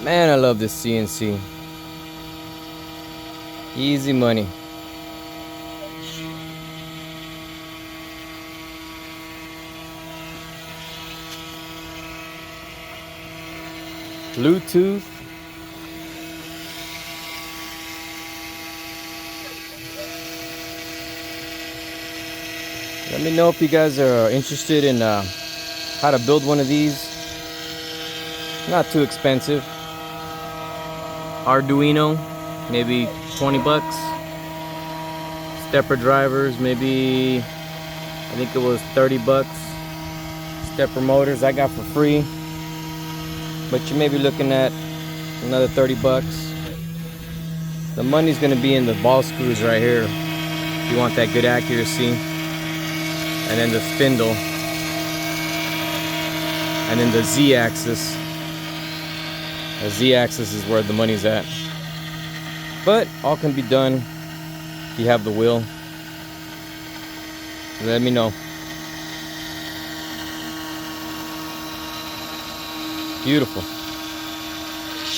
Man, I love this CNC. Easy money. Bluetooth. Let me know if you guys are interested in how to build one of these. Not too expensive. Arduino, maybe 20 bucks. Stepper drivers, maybe I think it was 30 bucks. Stepper motors I got for free, but you may be looking at another 30 bucks. The money's gonna be in the ball screws right here if you want that good accuracy, and then the spindle, and then the Z-axis. The Z-axis is where the money's at, but all can be done if you have the will. Let me know. Beautiful.